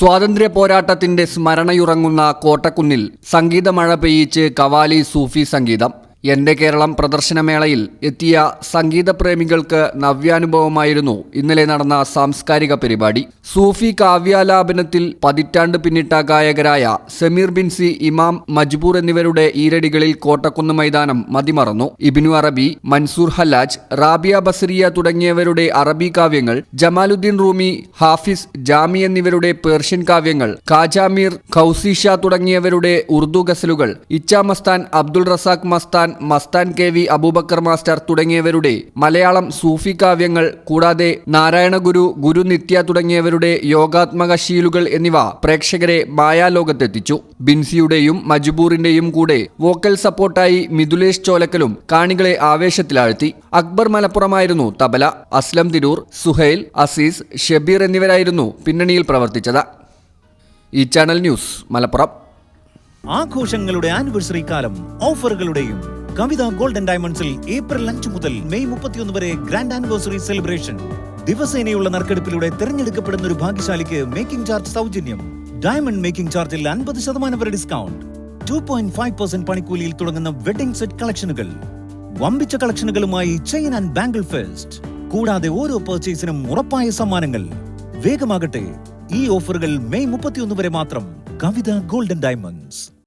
സ്വാതന്ത്ര്യ പോരാട്ടത്തിന്റെ സ്മരണയുറങ്ങുന്ന കോട്ടക്കുന്നിൽ സംഗീതമഴ പെയ്യിച്ച് കവാലി സൂഫി സംഗീതം. എന്റെ കേരളം പ്രദർശനമേളയിൽ എത്തിയ സംഗീതപ്രേമികൾക്ക് നവ്യാനുഭവമായിരുന്നു ഇന്നലെ നടന്ന സാംസ്കാരിക പരിപാടി. സൂഫി കാവ്യാലാപനത്തിൽ പതിറ്റാണ്ട് പിന്നിട്ട ഗായകരായ സമീർ ബിൻസി, ഇമാം, മജ്ബൂർ എന്നിവരുടെ ഈരടികളിൽ കോട്ടക്കുന്ന് മൈതാനം മതിമറന്നു. ഇബ്നു അറബി, മൻസൂർ ഹല്ലാജ്, റാബിയ ബസരിയ തുടങ്ങിയവരുടെ അറബി കാവ്യങ്ങൾ, ജമാലുദ്ദീൻ റൂമി, ഹാഫിസ്, ജാമി എന്നിവരുടെ പേർഷ്യൻ കാവ്യങ്ങൾ, ഖാജാമീർ, ഖൗസി ഷാ തുടങ്ങിയവരുടെ ഉറുദു ഗസലുകൾ, Ichcha Mastan, Abdul Razak Mastan, Mastan K V Abubakar master തുടങ്ങിയവരുടെ മലയാളം സൂഫി കാവ്യങ്ങൾ, കൂടാതെ നാരായണ ഗുരു, ഗുരു നിത്യ തുടങ്ങിയവരുടെ യോഗാത്മക ശീലുകൾ എന്നിവ പ്രേക്ഷകരെ മായാലോകത്തെത്തിച്ചു. ബിൻസിയുടെയും മജ്ബൂറിന്റെയും കൂടെ വോക്കൽ സപ്പോർട്ടായി മിഥുലേഷ് ചോലക്കലും കാണികളെ ആവേശത്തിലാഴ്ത്തി. അക്ബർ മലപ്പുറമായിരുന്നു തബല. അസ്ലം തിരൂർ, സുഹൈൽ, അസീസ്, ഷബീർ എന്നിവരായിരുന്നു പിന്നണിയിൽ പ്രവർത്തിച്ചത്. ഈ ചാനൽ ന്യൂസ് മലപ്പുറം. ആഘോഷങ്ങളുടെ ആനിവേഴ്സറി കാലം ഓഫറുകളുടെയും കവിത ഗോൾഡൻ ഡയമണ്ട്സിൽ ഏപ്രിൽ 5 മുതൽ മെയ് 31 വരെ ഗ്രാൻഡ് ആനിവേഴ്സറി സെലിബ്രേഷൻ. ദിവസേനയുള്ള നറുക്കെടുപ്പിലൂടെ തിരഞ്ഞെടുക്കപ്പെടുന്ന ഒരു ഭാഗ്യശാലിക്ക് മേക്കിംഗ് ചാർജ് സൗജന്യം. ഡയമണ്ട് മേക്കിംഗ് ചാർജിൽ 50% വരെ ഡിസ്കൗണ്ട്. 2.5% പണിക്കൂലിയിൽ തുടങ്ങുന്ന വെഡിംഗ് സെറ്റ് കളക്ഷനുകൾ. വമ്പിച്ച കളക്ഷനുകളുമായി ചെയിൻ ആൻഡ് ബാംഗിൾ ഫെസ്റ്റ്. കൂടാതെ ഓരോ പർച്ചേസിനും ഉറപ്പായ സമ്മാനങ്ങൾ. വേഗമാകട്ടെ, ഈ ഓഫറുകൾ മെയ് 31 വരെ മാത്രം. കവിത ഗോൾഡൻ ഡയമണ്ട്സ്.